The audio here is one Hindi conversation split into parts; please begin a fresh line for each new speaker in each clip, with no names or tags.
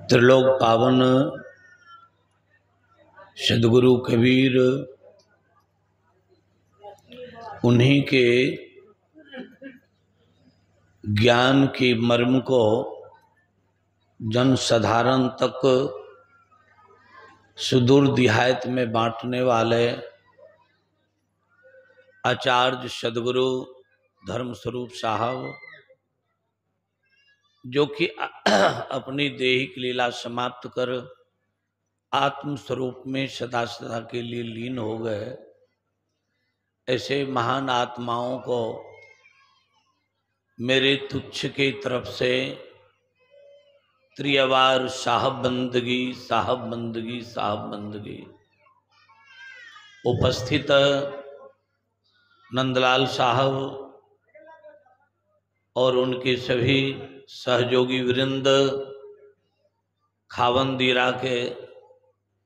त्रिलोक पावन सद्गुरु कबीर उन्हीं के ज्ञान के मर्म को जन साधारण तक सुदूर देहात में बांटने वाले आचार्य सद्गुरु धर्मस्वरूप साहब, जो कि अपनी देहिक लीला समाप्त कर आत्म स्वरूप में सदा सदा के लिए लीन हो गए, ऐसे महान आत्माओं को मेरे तुच्छ की तरफ से त्रियवार साहब बंदगी साहब बंदगी साहब बंदगी। उपस्थित नंदलाल साहब और उनके सभी सहयोगी वृंद, खावंदीरा के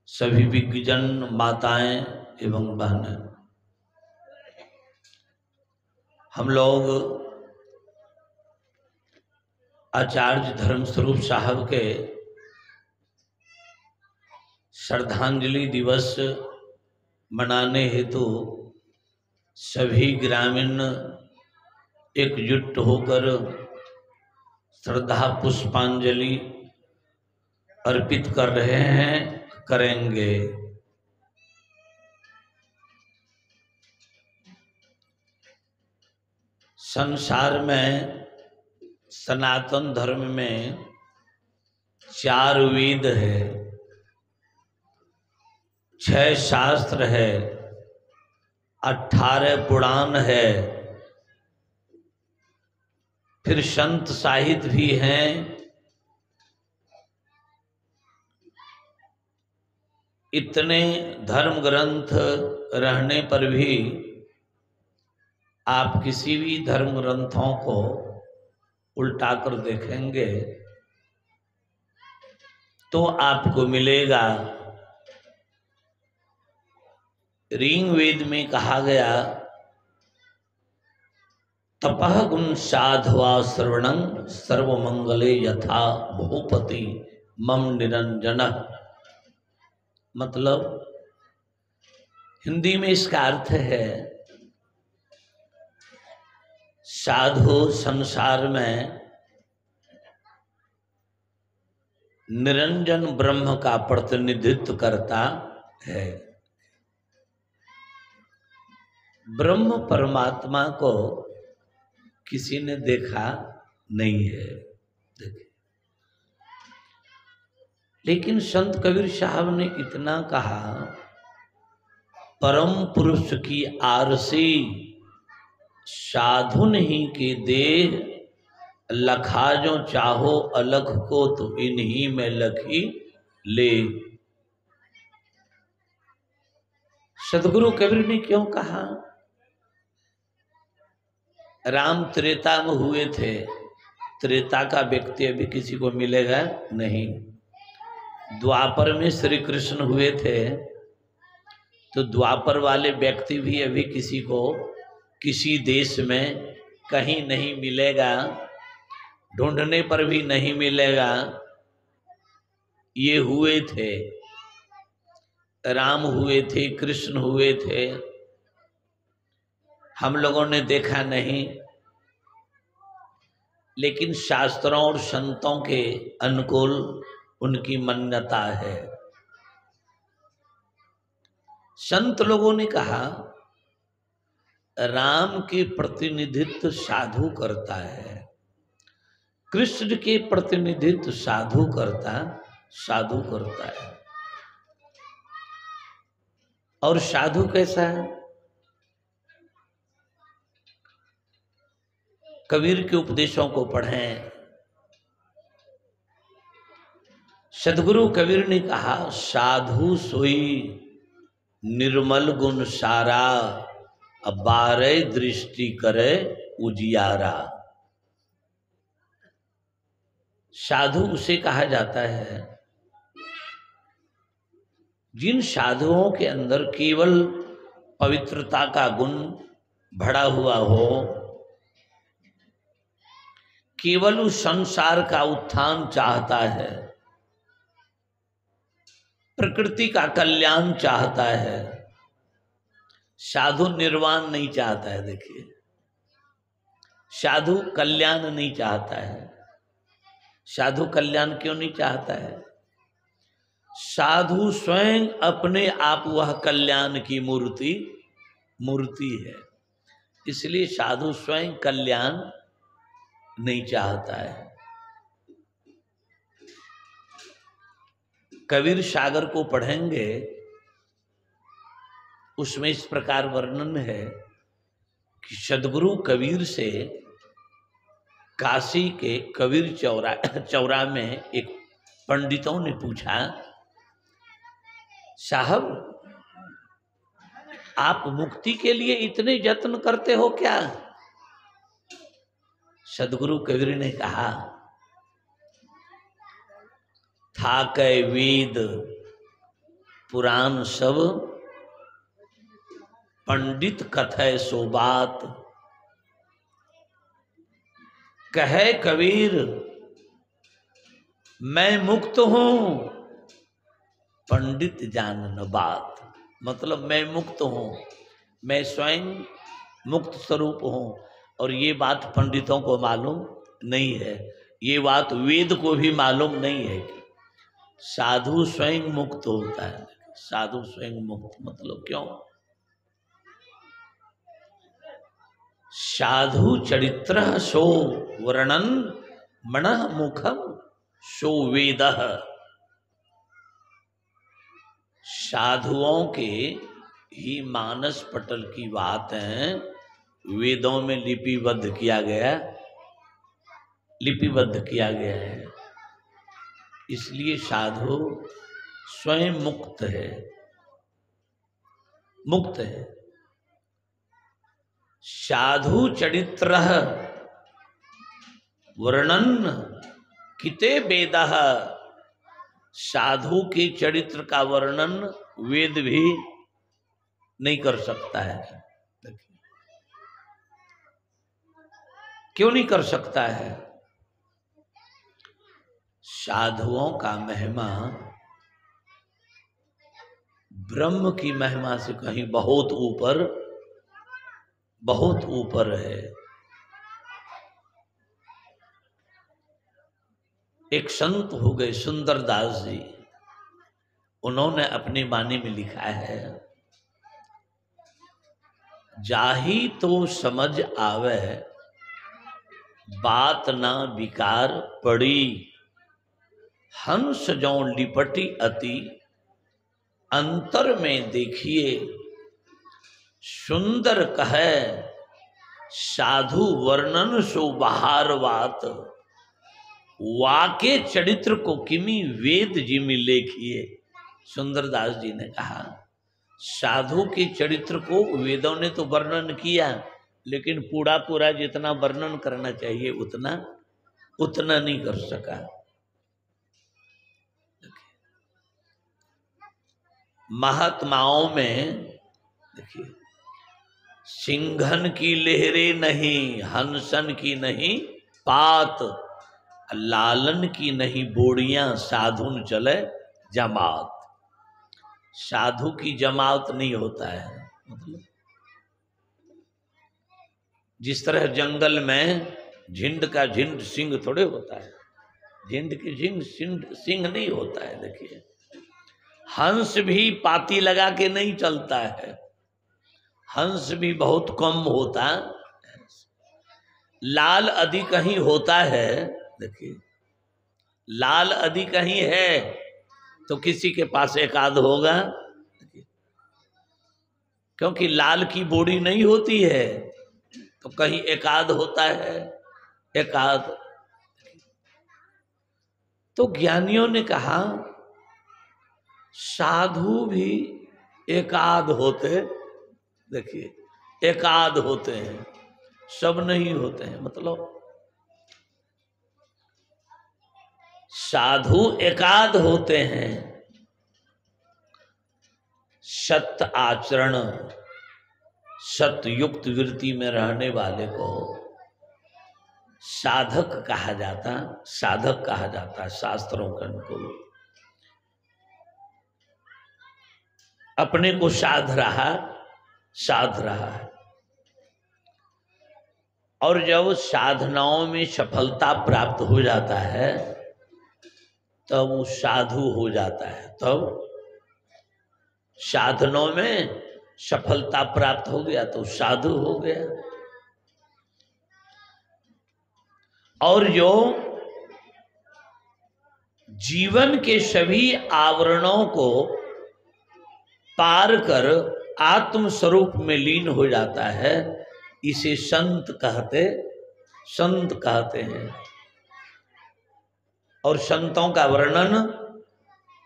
सभी विज्ञजन, माताएं एवं बहनें, हम लोग आचार्य धर्मस्वरूप साहब के श्रद्धांजलि दिवस मनाने हेतु सभी ग्रामीण एकजुट होकर श्रद्धा पुष्पांजलि अर्पित कर रहे हैं, करेंगे। संसार में सनातन धर्म में 4 वेद है, 6 शास्त्र है, 18 पुराण है, फिर संत साहित्य भी हैं, इतने धर्म ग्रंथ रहने पर भी आप किसी भी धर्म ग्रंथों को उल्टा कर देखेंगे तो आपको मिलेगा, ऋग्वेद में कहा गया, तपः गुण साधवा श्रवणं सर्वमंगले यथा भूपति मम निरंजन। मतलब हिंदी में इसका अर्थ है, साधु संसार में निरंजन ब्रह्म का प्रतिनिधित्व करता है। ब्रह्म परमात्मा को किसी ने देखा नहीं है, देखिए। लेकिन संत कबीर साहब ने इतना कहा, परम पुरुष की आरसी साधु नहीं के देह, लखा जो चाहो अलख को तो इन्हीं में लखी ले। सदगुरु कबीर ने क्यों कहा? राम त्रेता में हुए थे, त्रेता का व्यक्ति अभी किसी को मिलेगा नहीं। द्वापर में श्री कृष्ण हुए थे, तो द्वापर वाले व्यक्ति भी अभी किसी को किसी देश में कहीं नहीं मिलेगा, ढूंढने पर भी नहीं मिलेगा। ये हुए थे, राम हुए थे, कृष्ण हुए थे, हम लोगों ने देखा नहीं, लेकिन शास्त्रों और संतों के अनुकूल उनकी मान्यता है। संत लोगों ने कहा, राम के प्रतिनिधित्व साधु करता है, कृष्ण के प्रतिनिधित्व साधु करता है। और साधु कैसा है? कबीर के उपदेशों को पढ़ें। सद्गुरु कबीर ने कहा, साधु सोई निर्मल गुण सारा, 12 दृष्टि करे उजियारा। साधु उसे कहा जाता है जिन साधुओं के अंदर केवल पवित्रता का गुण भरा हुआ हो, केवल उस संसार का उत्थान चाहता है, प्रकृति का कल्याण चाहता है, साधु निर्वाण नहीं चाहता है। देखिए, साधु कल्याण नहीं चाहता है। साधु कल्याण क्यों नहीं चाहता है? साधु स्वयं अपने आप वह कल्याण की मूर्ति है, इसलिए साधु स्वयं कल्याण नहीं चाहता है। कबीर सागर को पढ़ेंगे, उसमें इस प्रकार वर्णन है कि सदगुरु कबीर से काशी के कबीर चौरा में एक पंडितों ने पूछा, साहब आप मुक्ति के लिए इतने यत्न करते हो क्या? सदगुरु कबीर ने कहा, था कै वेद पुराण सब, पंडित कथय सो बात। कहे कबीर मैं मुक्त हूं, पंडित जान न बात। मतलब मैं मुक्त हूं, मैं स्वयं मुक्त स्वरूप हूं, और ये बात पंडितों को मालूम नहीं है, ये बात वेद को भी मालूम नहीं है कि साधु स्वयं मुक्त होता है। साधु स्वयं मुक्त मतलब क्यों? साधु चरित्र सो वर्णन मनः मुखम सो वेदः। साधुओं के ही मानस पटल की बात है, वेदों में लिपिबद्ध किया गया है। इसलिए साधु स्वयं मुक्त है। साधु चरित्र वर्णन किते वेदः। साधु के चरित्र का वर्णन वेद भी नहीं कर सकता है। क्यों नहीं कर सकता है? साधुओं का महिमा ब्रह्म की महिमा से कहीं बहुत ऊपर है। एक संत हो गए सुंदरदास जी, उन्होंने अपनी वाणी में लिखा है, जाही तो समझ आवे बात ना विकार पड़ी, हंस जो लिपटी अति अंतर में देखिए, सुंदर कहे साधु वर्णन सो बहार बात, वाके चरित्र को किमी वेद जिमि लेखिए। सुंदरदास जी ने कहा, साधु के चरित्र को वेदों ने तो वर्णन किया, लेकिन पूरा जितना वर्णन करना चाहिए उतना नहीं कर सका। महात्माओं में देखिए, सिंघन की लहरें नहीं, हंसन की नहीं पात, लालन की नहीं बोड़ियां, साधुन चले जमात। साधु की जमात नहीं होता है। मतलब जिस तरह जंगल में झिंड का झिंड सिंह थोड़े होता है, झिंड की झिंड सिंह नहीं होता है। देखिए, हंस भी पाती लगा के नहीं चलता है, हंस भी बहुत कम होता है। लाल आदि कहीं होता है, देखिए लाल आदि कहीं है तो किसी के पास एक आध होगा, क्योंकि लाल की बोड़ी नहीं होती है तो कहीं एक आध होता है, एक आध। तो ज्ञानियों ने कहा साधु भी एकाध होते, देखिए एकाध होते हैं, सब नहीं होते हैं। मतलब साधु एकाध होते हैं। सत्य आचरण, सत्ययुक्त वृत्ति में रहने वाले को साधक कहा जाता, साधक कहा जाता शास्त्रों के अनुकूल। अपने को साध रहा है। और जब साधनाओं में सफलता प्राप्त हो जाता है तब वो साधु हो जाता है। तब साधनों में सफलता प्राप्त हो गया तो साधु हो गया। और जो जीवन के सभी आवरणों को पार कर आत्म स्वरूप में लीन हो जाता है, इसे संत कहते हैं। और संतों का वर्णन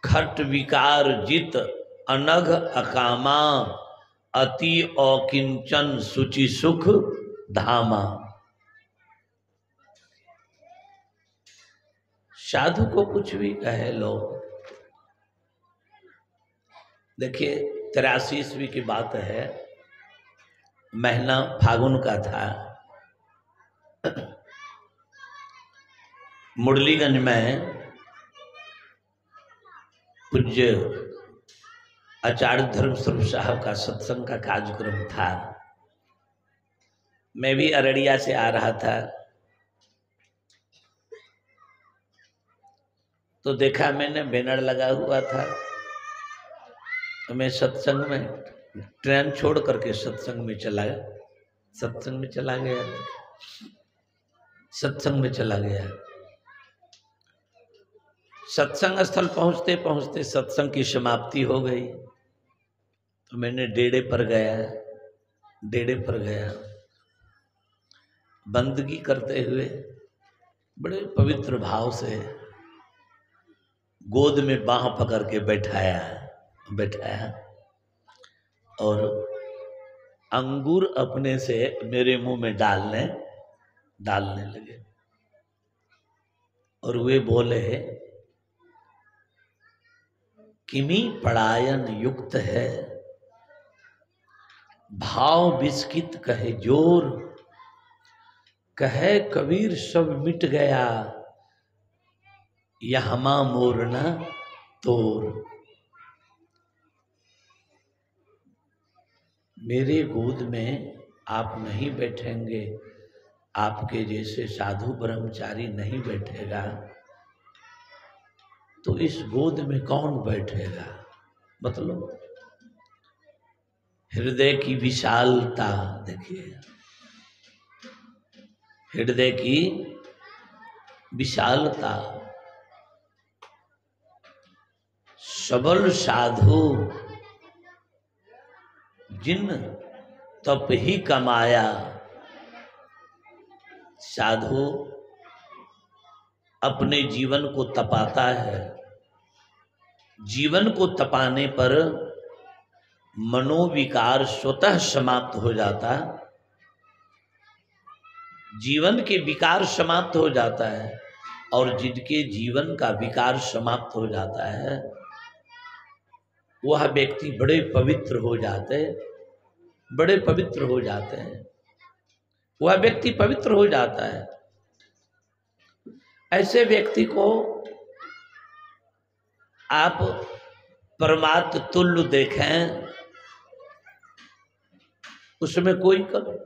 खट विकार जित अनघ अकामा अति औकिंचन सुचि सुख धामा। साधु को कुछ भी कहे लोग। देखिए 83 ईस्वी की बात है, महीना फागुन का था। मुरलीगंज में पूज्य आचार्य धर्मस्वरूप साहब का सत्संग का कार्यक्रम था। मैं भी अररिया से आ रहा था तो देखा मैंने बैनर लगा हुआ था, तो मैं सत्संग में ट्रेन छोड़ करके सत्संग में चला गया। सत्संग स्थल पहुंचते पहुंचते सत्संग की समाप्ति हो गई तो मैंने डेरे पर गया। बंदगी करते हुए बड़े पवित्र भाव से गोद में बाह पकड़ के बैठाया और अंगूर अपने से मेरे मुंह में डालने लगे और वे बोले, किमी पड़ायन युक्त है भाव बिस्कित कहे जोर, कहे कबीर सब मिट गया यहमा मोरना तोर। मेरे गोद में आप नहीं बैठेंगे, आपके जैसे साधु ब्रह्मचारी नहीं बैठेगा तो इस गोद में कौन बैठेगा। मतलब हृदय की विशालता देखिए, हृदय की विशालता। सबल साधु जिन तप ही कमाया। साधु अपने जीवन को तपाता है। जीवन को तपाने पर मनोविकार स्वतः समाप्त हो जाता, जीवन के विकार समाप्त हो जाता है। और जिनके जीवन का विकार समाप्त हो जाता है वह व्यक्ति बड़े पवित्र हो जाते हैं। वह व्यक्ति पवित्र हो जाता है। ऐसे व्यक्ति को आप परमात्म तुल्य देखें, उसमें कोई कमी